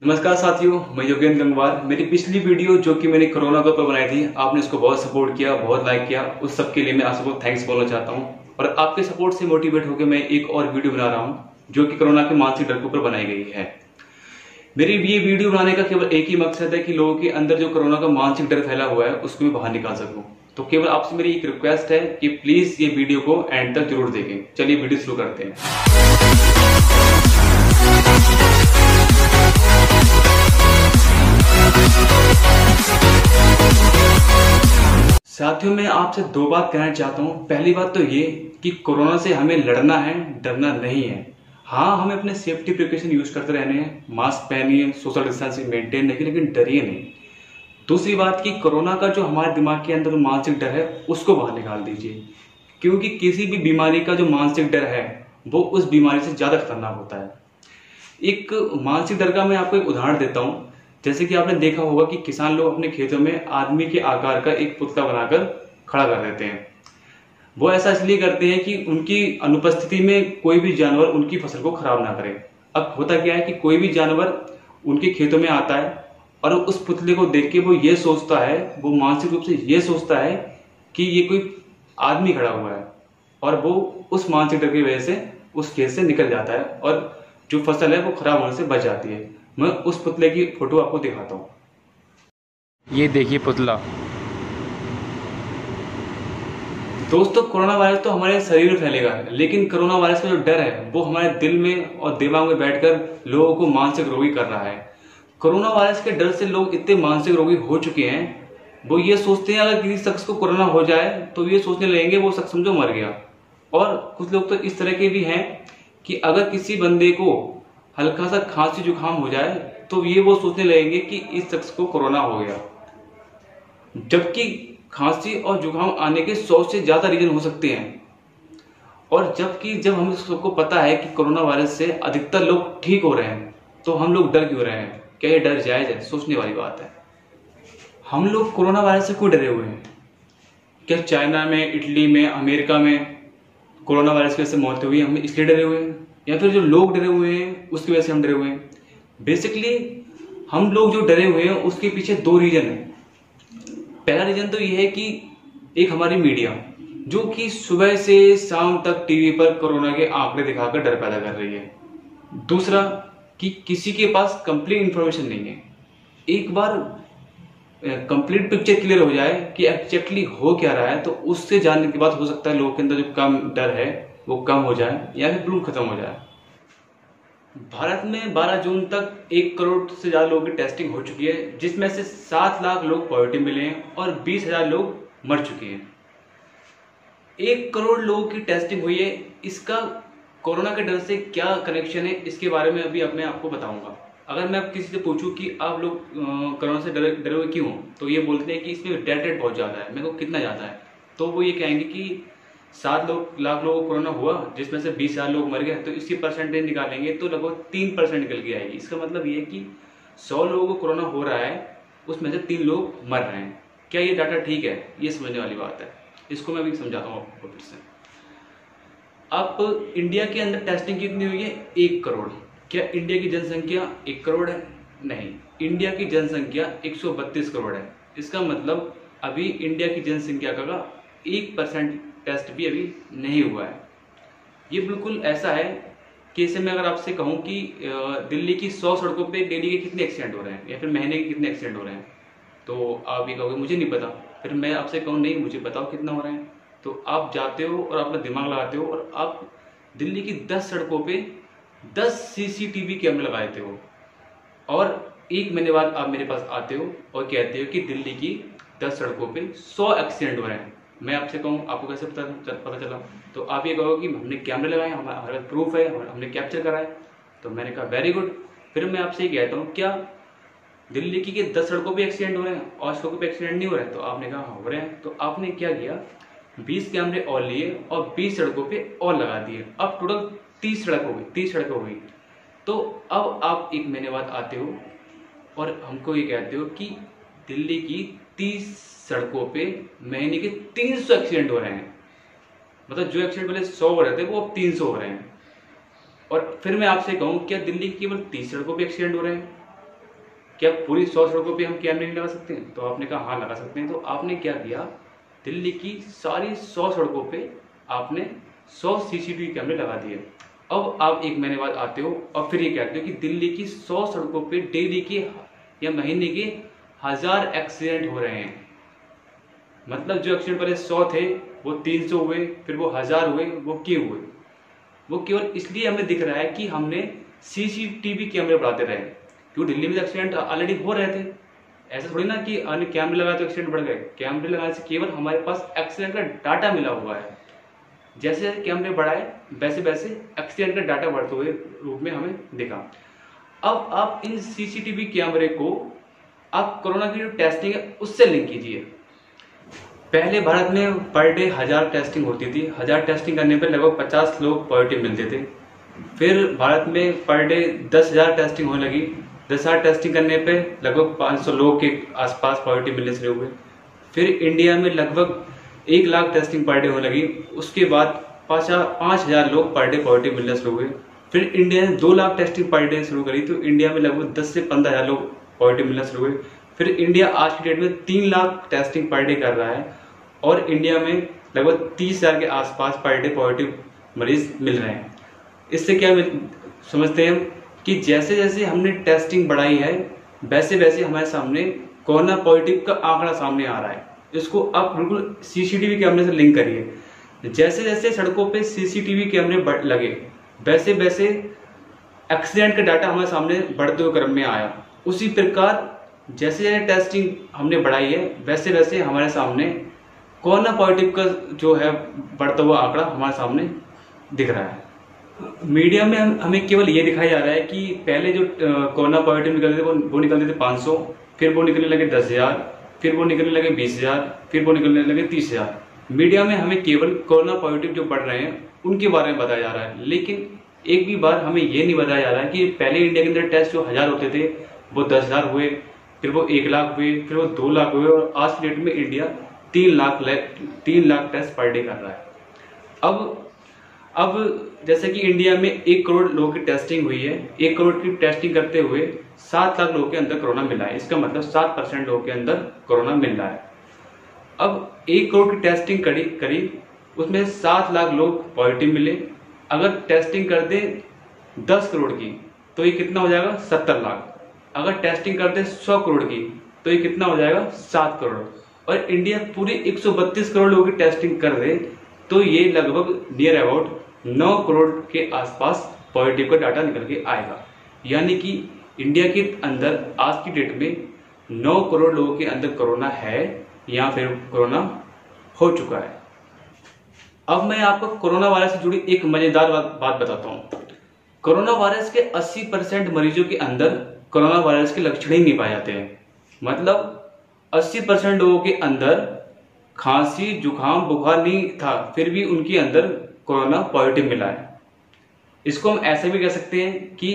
नमस्कार साथियों, मैं योगेंद्र गंगवार। मेरी पिछली वीडियो जो कि मैंने कोरोना के ऊपर बनाई थी, आपने इसको बहुत सपोर्ट किया, बहुत लाइक किया। उस सब के लिए मैं आप सबको थैंक्स बोलना चाहता हूं। और आपके सपोर्ट से मोटिवेट होकर मैं एक और वीडियो बना रहा हूं जो कि कोरोना के मानसिक डर के ऊपर बनाई गई है। मेरी ये वीडियो बनाने का केवल एक ही मकसद है कि लोगों के अंदर जो कोरोना का मानसिक डर फैला हुआ है उसको मैं बाहर निकाल सकूं। तो केवल आपसे मेरी एक रिक्वेस्ट है कि प्लीज ये वीडियो को एंड तक जरूर देखें। चलिए वीडियो शुरू करते हैं। साथियों, मैं आपसे दो बात कहना चाहता हूँ। पहली बात तो ये कि कोरोना से हमें लड़ना है, डरना नहीं है। हाँ, हमें अपने सेफ्टी प्रिकॉशन यूज करते रहने हैं, मास्क पहनिए, सोशल डिस्टेंसिंग मेंटेन रखिए, लेकिन डरिए नहीं। दूसरी बात कि कोरोना का जो हमारे दिमाग के अंदर मानसिक डर है उसको बाहर निकाल दीजिए, क्योंकि किसी भी बीमारी का जो मानसिक डर है वो उस बीमारी से ज्यादा खतरनाक होता है। एक मानसिक डर का मैं आपको एक उदाहरण देता हूँ। जैसे कि आपने देखा होगा कि किसान लोग अपने खेतों में आदमी के आकार का एक पुतला बनाकर खड़ा कर देते हैं। वो ऐसा इसलिए करते हैं कि उनकी अनुपस्थिति में कोई भी जानवर उनकी फसल को खराब ना करे। अब होता क्या है कि कोई भी जानवर उनके खेतों में आता है और उस पुतले को देख के वो ये सोचता है, वो मानसिक रूप से ये सोचता है कि ये कोई आदमी खड़ा हुआ है, और वो उस मानसिक डर की वजह से उस खेत से निकल जाता है और जो फसल है वो खराब होने से बच जाती है। मैं उस पुतले की फोटो आपको दिखाता हूँ। ये देखिए पुतला। दोस्तों, कोरोना वायरस तो हमारे शरीर में फैलेगा, लेकिन कोरोना वायरस का जो डर है वो हमारे दिल में और दिमाग में बैठकर लोगों को मानसिक रोगी कर रहा है। कोरोना वायरस के डर से लोग इतने मानसिक रोगी हो चुके हैं, वो ये सोचते हैं अगर किसी शख्स को कोरोना हो जाए तो ये सोचने लगेंगे वो शख्स समझो मर गया। और कुछ लोग तो इस तरह के भी हैं कि अगर किसी बंदे को हल्का सा खांसी जुकाम हो जाए तो ये वो सोचने लगेंगे कि इस शख्स को कोरोना हो गया, जबकि खांसी और जुकाम आने के 100 से ज्यादा रीजन हो सकते हैं। और जब हम सबको पता है कि कोरोना वायरस से अधिकतर लोग ठीक हो रहे हैं, तो हम लोग डर क्यों रहे हैं? क्या ये डर जायज है? सोचने वाली बात है। हम लोग कोरोना वायरस से क्यों डरे हुए हैं? क्या चाइना में, इटली में, अमेरिका में कोरोना वायरस की वजह से मौतें हुई, हम इसलिए डरे हुए हैं? या फिर जो लोग डरे हुए हैं उसकी वजह से हम डरे हुए हैं? बेसिकली हम लोग जो डरे हुए हैं उसके पीछे दो रीजन है। पहला रीजन तो यह है कि एक हमारी मीडिया जो कि सुबह से शाम तक टीवी पर कोरोना के आंकड़े दिखाकर डर पैदा कर रही है। दूसरा कि किसी के पास कंप्लीट इंफॉर्मेशन नहीं है। एक बार कंप्लीट पिक्चर क्लियर हो जाए कि एक्जेक्टली हो क्या रहा है, तो उससे जानने के बाद हो सकता है लोगों के अंदर जो कम डर है वो कम हो जाए या फिर बिल्कुल खत्म हो जाए। भारत में 12 जून तक 1 करोड़ से ज्यादा लोगों की टेस्टिंग हो चुकी है, जिसमें से 7 लाख लोग पॉजिटिव मिले हैं और 20,000 लोग मर चुके हैं। 1 करोड़ लोगों की टेस्टिंग हुई है। इसका कोरोना के डर से क्या कनेक्शन है, इसके बारे में अभी मैं आपको बताऊंगा। अगर मैं किसी से पूछूं कि आप लोग कोरोना से डरे हुए क्यों, तो ये बोलते हैं कि इसमें डेथ रेट बहुत ज्यादा है। मेरे को कितना ज्यादा है, तो वो ये कहेंगे कि 7 लाख लोगों को कोरोना हुआ, जिसमें से 20,000 लोग मर गए, तो इसकी परसेंटेज निकालेंगे तो लगभग 3% निकल के आएगी। इसका मतलब ये है कि 100 लोगों को कोरोना हो रहा है, उसमें से 3 लोग मर रहे हैं। क्या ये डाटा ठीक है? ये समझने वाली बात है। इसको मैं अभी समझाता हूँ आपको फिर से। अब इंडिया के अंदर टेस्टिंग कितनी हुई है? 1 करोड़। क्या इंडिया की जनसंख्या 1 करोड़ है? नहीं, इंडिया की जनसंख्या 132 करोड़ है। इसका मतलब अभी इंडिया की जनसंख्या का 1% टेस्ट भी अभी नहीं हुआ है। ये बिल्कुल ऐसा है कि इसे मैं अगर आपसे कहूं कि दिल्ली की 100 सड़कों पे डेली के कितने एक्सीडेंट हो रहे हैं या फिर महीने के कितने एक्सीडेंट हो रहे हैं, तो आप ये कहोगे मुझे नहीं पता। फिर मैं आपसे कहूँ नहीं मुझे बताओ कितना हो रहे हैं, तो आप जाते हो और अपना दिमाग लगाते हो और आप दिल्ली की 10 सड़कों पे 10 CCTV कैमरे लगा देते हो, और 1 महीने बाद आप मेरे पास आते हो और कहते हो कि दिल्ली की 10 सड़कों पे 100 एक्सीडेंट हो रहे हैं। मैं आपसे कहूँ आपको कैसे पता चला? तो आप ये कहोगे कि हमने कैमरे लगाए, हमारे पास प्रूफ है, हमने कैप्चर करा है। तो मैंने कहा वेरी गुड। फिर मैं आपसे ये कहता हूँ क्या दिल्ली की 10 सड़कों पे एक्सीडेंट हो रहे हैं और सड़कों पे एक्सीडेंट नहीं हो रहे हैं? तो आपने कहा हाँ हो रहे हैं। तो आपने क्या किया, 20 कैमरे और लिए और 20 सड़कों पे और लगा दिए। अब टोटल 30 सड़क हो गई, 30 सड़कें हो गई। तो अब आप 1 महीने बाद आते हो और हमको ये कहते हो कि दिल्ली की 30 सड़कों पे महीने के 300 एक्सीडेंट हो रहे हैं। मतलब जो एक्सीडेंट पहले 100 हो रहे थे वो अब 300 हो रहे हैं। और फिर मैं आपसे कहूं क्या दिल्ली की केवल 30 सड़कों पे एक्सीडेंट हो रहे हैं? क्या पूरी 100 सड़कों पे हम कैमरे नहीं लगा सकते हैं? तो आपने कहा हाँ लगा सकते हैं। तो आपने क्या किया, दिल्ली की सारी 100 सड़कों पे आपने 100 सीसीटीवी कैमरे लगा दिए। अब आप 1 महीने बाद आते हो और फिर ये कहते हो कि दिल्ली की 100 सड़कों पे डेली के या महीने के 1000 एक्सीडेंट हो रहे हैं। मतलब जो एक्सीडेंट पहले 100 थे वो 300 हुए, फिर वो 1000 हुए। वो क्यों हुए? वो केवल इसलिए हमें दिख रहा है कि हमने सीसीटीवी कैमरे बढ़ाते रहे। क्यों? दिल्ली में एक्सीडेंट ऑलरेडी हो रहे थे। ऐसा थोड़ी ना कि अन्य कैमरे लगाए तो एक्सीडेंट बढ़ गए। कैमरे लगाने से केवल हमारे पास एक्सीडेंट का डाटा मिला हुआ है। जैसे जैसे कैमरे बढ़ाए वैसे वैसे एक्सीडेंट का डाटा बढ़ते हुए रूप में हमें दिखा। अब आप इन सीसीटीवी कैमरे को आप कोरोना की जो टेस्टिंग है उससे लिंक कीजिए। पहले भारत में पर डे 1000 टेस्टिंग होती थी। 1000 टेस्टिंग करने पर लगभग 50 लोग पॉजिटिव मिलते थे। फिर भारत में पर डे 10,000 टेस्टिंग होने लगी। 10,000 टेस्टिंग करने पे लगभग 500 लोग के आसपास पॉजिटिव मिलने शुरू हुए। फिर इंडिया में लगभग 1 लाख टेस्टिंग पर डे होने लगी। उसके बाद 5,000 लोग पर डे पॉजिटिव मिलने शुरू हुए। फिर इंडिया ने 2 लाख टेस्टिंग पर डे शुरू करी तो इंडिया में लगभग 10 से 15,000 लोग पॉजिटिव मिलना शुरू हुए। फिर इंडिया आज की डेट में 3 लाख टेस्टिंग पर डे कर रहा है और इंडिया में लगभग 30,000 के आसपास पर डे पॉजिटिव मरीज मिल रहे हैं। इससे क्या समझते हैं कि जैसे जैसे हमने टेस्टिंग बढ़ाई है वैसे वैसे हमारे सामने कोरोना पॉजिटिव का आंकड़ा सामने आ रहा है। इसको आप बिल्कुल सीसीटीवी कैमरे से लिंक करिए। जैसे जैसे सड़कों पे सीसीटीवी कैमरे लगे वैसे वैसे एक्सीडेंट का डाटा हमारे सामने बढ़ते हुए क्रम में आया। उसी प्रकार जैसे जैसे टेस्टिंग हमने बढ़ाई है वैसे वैसे हमारे सामने कोरोना पॉजिटिव का जो है बढ़ता हुआ आंकड़ा हमारे सामने दिख रहा है। मीडिया में हमें केवल ये दिखाया जा रहा है कि पहले जो कोरोना पॉजिटिव निकलते थे वो निकलते थे 500, फिर वो निकलने लगे 10,000, फिर वो निकलने लगे 20,000, फिर वो निकलने लगे 30,000। मीडिया में हमें केवल कोरोना पॉजिटिव जो बढ़ रहे हैं उनके बारे में बताया जा रहा है, लेकिन एक भी बार हमें ये नहीं बताया जा रहा है कि पहले इंडिया के अंदर टेस्ट जो 1000 होते थे वो 10,000 हुए, फिर वो 1 लाख हुए, फिर वो 2 लाख हुए और आज की डेट में India 3 lakh test per day कर रहा है। अब जैसे कि इंडिया में 1 करोड़ लोगों की टेस्टिंग हुई है। 1 करोड़ की टेस्टिंग करते हुए 7 लाख लोगों के अंदर कोरोना मिला है। इसका मतलब 7% लोगों के अंदर कोरोना मिल रहा है। अब 1 करोड़ की टेस्टिंग करी उसमें 7 लाख लोग पॉजिटिव मिले। अगर टेस्टिंग कर दे 10 करोड़ की तो ये कितना हो जाएगा? 70 लाख। अगर टेस्टिंग कर दे 100 करोड़ की तो ये कितना हो जाएगा? 7 करोड़। और इंडिया पूरी 132 करोड़ लोगों की टेस्टिंग कर दे तो ये लगभग नियर अबाउट 9 करोड़ के आसपास पॉजिटिव का डाटा निकल के आएगा। यानी कि इंडिया के अंदर आज की डेट में 9 करोड़ लोगों के अंदर कोरोना है या फिर कोरोना हो चुका है। अब मैं आपको कोरोना वायरस से जुड़ी एक मजेदार बात बताता हूँ। कोरोना वायरस के 80% मरीजों के अंदर कोरोना वायरस के लक्षण ही नहीं पाए जाते हैं। मतलब 80% लोगों के अंदर खांसी जुकाम बुखार नहीं था फिर भी उनके अंदर कोरोना पॉजिटिव मिला है। इसको हम ऐसे भी कह सकते हैं कि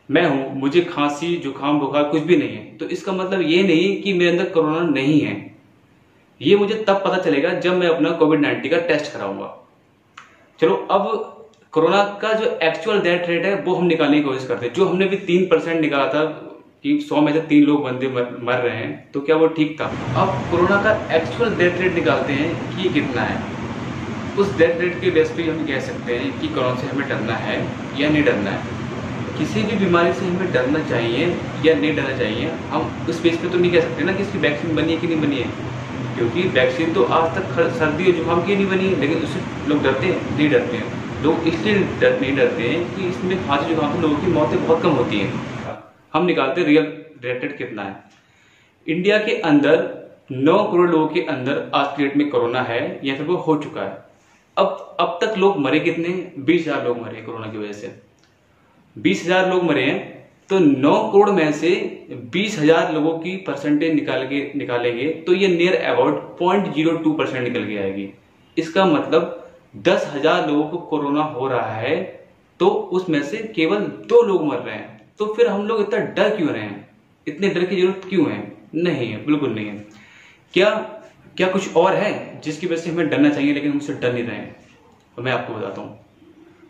मैं हूं, मुझे खांसी जुकाम बुखार कुछ भी नहीं है, तो इसका मतलब ये नहीं कि मेरे अंदर कोरोना नहीं है। ये मुझे तब पता चलेगा जब मैं अपना कोविड-19 का टेस्ट कराऊंगा। चलो अब कोरोना का जो एक्चुअल डेथ रेट है वो हम निकालने की कोशिश करते हैं। जो हमने भी 3% निकाला था कि 100 में से 3 लोग बंदे मर रहे हैं, तो क्या वो ठीक था? अब कोरोना का एक्चुअल डेथ रेट निकालते हैं कि कितना है। उस डेथ रेट के बेस पे हम कह सकते हैं कि कोरोना से हमें डरना है या नहीं डरना है। किसी भी बीमारी से हमें डरना चाहिए या नहीं डरना चाहिए, हम उस बेस पे तो नहीं कह सकते ना कि इसकी वैक्सीन बनी है कि नहीं बनी है, क्योंकि वैक्सीन तो आज तक सर्दी और जुकाम की नहीं बनी है, लेकिन उससे लोग डरते हैं? नहीं डरते हैं। लोग इसलिए नहीं डरते हैं कि इसमें खांसी जुकाम से लोगों की मौतें बहुत कम होती हैं। हम निकालते रियल डेथ रेट कितना है। इंडिया के अंदर 9 करोड़ लोगों के अंदर आज की डेट में कोरोना है या फिर वो हो चुका है। अब तक लोग मरे कितने? 20,000 लोग मरे कोरोना की वजह से। 20,000 लोग मरे हैं तो 9 करोड़ में से 20,000 लोगों की परसेंटेज निकालेंगे तो ये नियर अबाउट 0.02% निकल के आएगी। इसका मतलब 10,000 लोगों को कोरोना हो रहा है तो उसमें से केवल 2 लोग मर रहे हैं। तो फिर हम लोग इतना डर क्यों रहे हैं? इतने डर की जरूरत क्यों है? नहीं है, बिल्कुल नहीं है। क्या कुछ और है जिसकी वजह से हमें डरना चाहिए लेकिन हम उससे डर नहीं रहे हैं? तो मैं आपको बताता हूँ।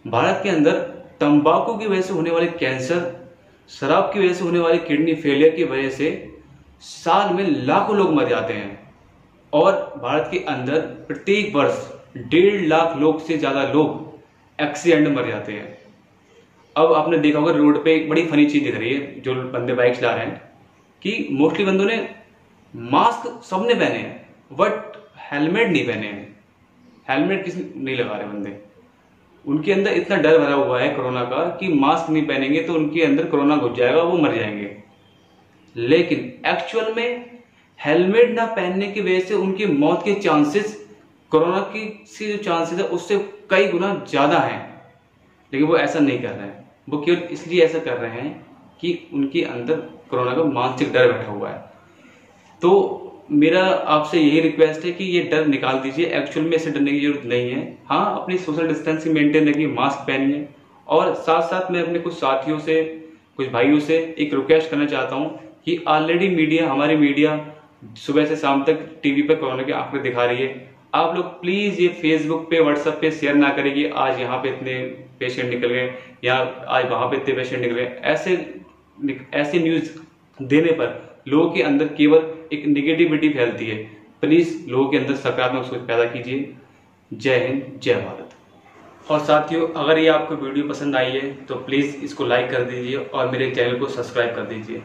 भारत के अंदर तंबाकू की वजह से होने वाले कैंसर शराब की वजह से होने वाली किडनी फेलियर की वजह से साल में लाखों लोग मर जाते हैं और भारत के अंदर प्रत्येक वर्ष 1.5 लाख लोग से ज्यादा लोग एक्सीडेंट में मर जाते हैं। अब आपने देखा होगा रोड पे एक बड़ी फनी चीज दिख रही है, जो बंदे बाइक चला रहे हैं कि मोस्टली बंदों ने मास्क सबने पहने हैं बट हेलमेट नहीं पहने हैं। हेलमेट किसी नहीं लगा रहे बंदे। उनके अंदर इतना डर भरा हुआ है कोरोना का कि मास्क नहीं पहनेंगे तो उनके अंदर कोरोना घुस जाएगा, वो मर जाएंगे। लेकिन एक्चुअल में हेलमेट ना पहनने की वजह से उनकी मौत के चांसेस कोरोना की से जो चांसेस है उससे कई गुना ज्यादा हैं। लेकिन वो ऐसा नहीं कर रहे हैं, वो केवल इसलिए ऐसा कर रहे हैं कि उनके अंदर कोरोना का मानसिक डर बैठा हुआ है। तो मेरा आपसे यही रिक्वेस्ट है कि ये डर निकाल दीजिए। एक्चुअल में इससे डरने की जरूरत नहीं है। हाँ, अपनी सोशल डिस्टेंसिंग मेंटेन रखिए, मास्क पहनिए। और साथ साथ मैं अपने कुछ साथियों से, कुछ भाइयों से एक रिक्वेस्ट करना चाहता हूँ कि ऑलरेडी मीडिया, हमारी मीडिया सुबह से शाम तक टीवी पर कोरोना के आंकड़े दिखा रही है। आप लोग प्लीज ये फेसबुक पे, व्हाट्सएप पे शेयर ना करें कि आज यहाँ पे इतने पेशेंट निकल गए या आज वहां पे इतने पेशेंट निकल गए। ऐसे न्यूज देने पर लोगों के अंदर केवल एक निगेटिविटी फैलती है। प्लीज लोगों के अंदर सकारात्मक सोच पैदा कीजिए। जय हिंद, जय भारत। और साथियों, अगर ये आपको वीडियो पसंद आई है तो प्लीज इसको लाइक कर दीजिए और मेरे चैनल को सब्सक्राइब कर दीजिए।